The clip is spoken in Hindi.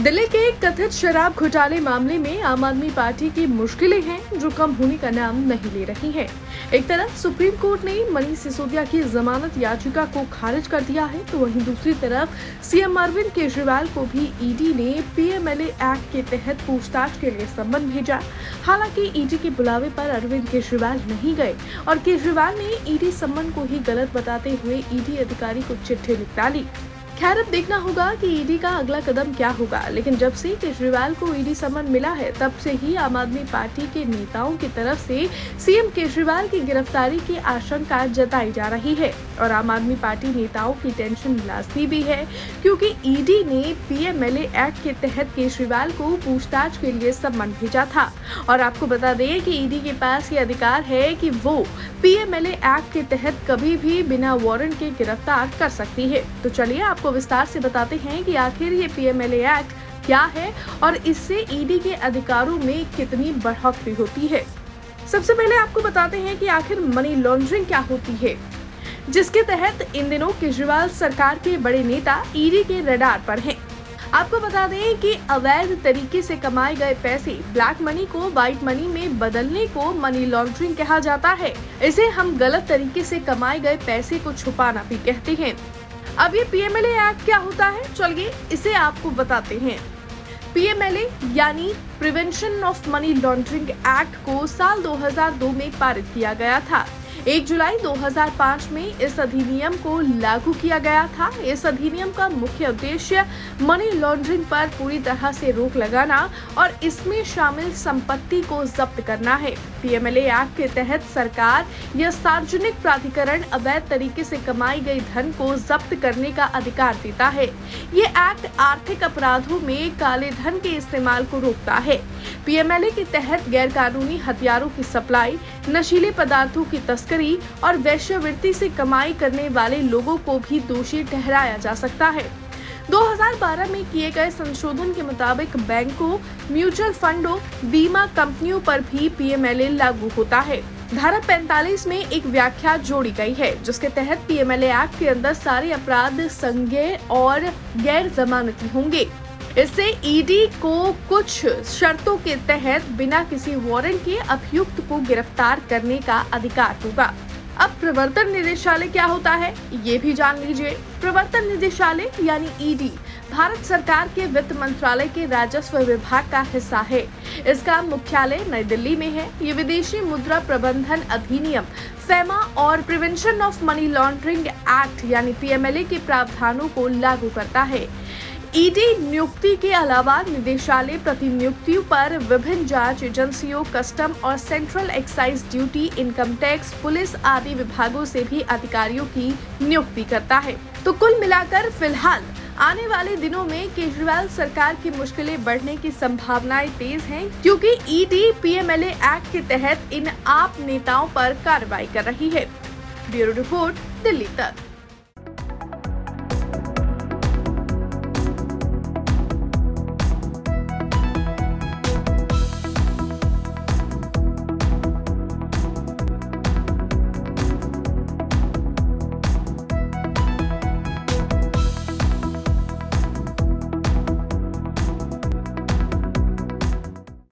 दिल्ली के कथित शराब घोटाले मामले में आम आदमी पार्टी की मुश्किलें हैं जो कम होने का नाम नहीं ले रही हैं। एक तरफ सुप्रीम कोर्ट ने मनीष सिसोदिया की जमानत याचिका को खारिज कर दिया है, तो वहीं दूसरी तरफ सीएम अरविंद केजरीवाल को भी ईडी ने पीएमएलए एक्ट के तहत पूछताछ के लिए सम्मन भेजा। हालांकि ईडी के बुलावे पर अरविंद केजरीवाल नहीं गए और केजरीवाल ने ईडी सम्मन को ही गलत बताते हुए ईडी अधिकारी को चिट्ठी लिख डाली। खैर, अब देखना होगा कि ईडी का अगला कदम क्या होगा, लेकिन जब से केजरीवाल को ईडी सम्मन मिला है तब से ही आम आदमी पार्टी के नेताओं की तरफ से सीएम केजरीवाल की गिरफ्तारी की आशंका जताई जा रही है और आम आदमी पार्टी नेताओं की टेंशन लाजमी भी है, क्योंकि ईडी ने पीएमएलए एक्ट के तहत केजरीवाल को पूछताछ के लिए सम्मन भेजा था। और आपको बता दें कि ईडी के पास ये अधिकार है कि वो पीएमएलए एक्ट के तहत कभी भी बिना वारंट के गिरफ्तार कर सकती है। तो चलिए आपको विस्तार से बताते हैं कि आखिर ये पीएमएलए एक्ट क्या है और इससे ईडी के अधिकारों में कितनी बढ़ोतरी होती है। सबसे पहले आपको बताते हैं कि आखिर मनी लॉन्ड्रिंग क्या होती है, जिसके तहत इन दिनों केजरीवाल सरकार के बड़े नेता ईडी के रडार पर हैं। आपको बता दें कि अवैध तरीके से कमाए गए पैसे ब्लैक मनी को व्हाइट मनी में बदलने को मनी लॉन्ड्रिंग कहा जाता है। इसे हम गलत तरीके से कमाए गए पैसे को छुपाना भी कहते हैं। अब ये पीएमएलए एक्ट क्या होता है, चलिए इसे आपको बताते हैं। पीएमएलए यानी prevention of money laundering act को साल 2002 में पारित किया गया था। 1 जुलाई 2005 में इस अधिनियम को लागू किया गया था। इस अधिनियम का मुख्य उद्देश्य मनी लॉन्ड्रिंग पर पूरी तरह से रोक लगाना और इसमें शामिल संपत्ति को जब्त करना है। पीएमएलए एक्ट के तहत सरकार या सार्वजनिक प्राधिकरण अवैध तरीके से कमाई गई धन को जब्त करने का अधिकार देता है। ये एक्ट आर्थिक अपराधों में काले धन के इस्तेमाल को रोकता है। पीएमएलए के तहत गैरकानूनी हथियारों की सप्लाई, नशीले पदार्थों की तस्करी और वेश्यावृत्ति से कमाई करने वाले लोगों को भी दोषी ठहराया जा सकता है। 2012 में किए गए संशोधन के मुताबिक बैंकों, म्यूचुअल फंडों, बीमा कंपनियों पर भी पीएमएलए लागू होता है। धारा 45 में एक व्याख्या जोड़ी गई है, जिसके तहत पीएमएलए एक्ट के अंदर सारे अपराध संज्ञेय और गैर जमानती होंगे। इससे ईडी को कुछ शर्तों के तहत बिना किसी वारंट के अभियुक्त को गिरफ्तार करने का अधिकार होगा। अब प्रवर्तन निदेशालय क्या होता है, ये भी जान लीजिए। प्रवर्तन निदेशालय यानी ईडी भारत सरकार के वित्त मंत्रालय के राजस्व विभाग का हिस्सा है। इसका मुख्यालय नई दिल्ली में है। ये विदेशी मुद्रा प्रबंधन अधिनियम फेमा और prevention of money laundering act यानी पीएमएलए के प्रावधानों को लागू करता है। ईडी नियुक्ति के अलावा निदेशालय प्रतिनियुक्तियों पर विभिन्न जांच एजेंसियों, कस्टम और central excise duty, income tax, police आदि विभागों से भी अधिकारियों की नियुक्ति करता है। तो कुल मिलाकर फिलहाल आने वाले दिनों में केजरीवाल सरकार की मुश्किलें बढ़ने की संभावनाएं तेज हैं, क्योंकि ईडी पीएमएलए एक्ट के तहत इन आप नेताओं पर कार्रवाई कर रही है। ब्यूरो रिपोर्ट, दिल्ली तक।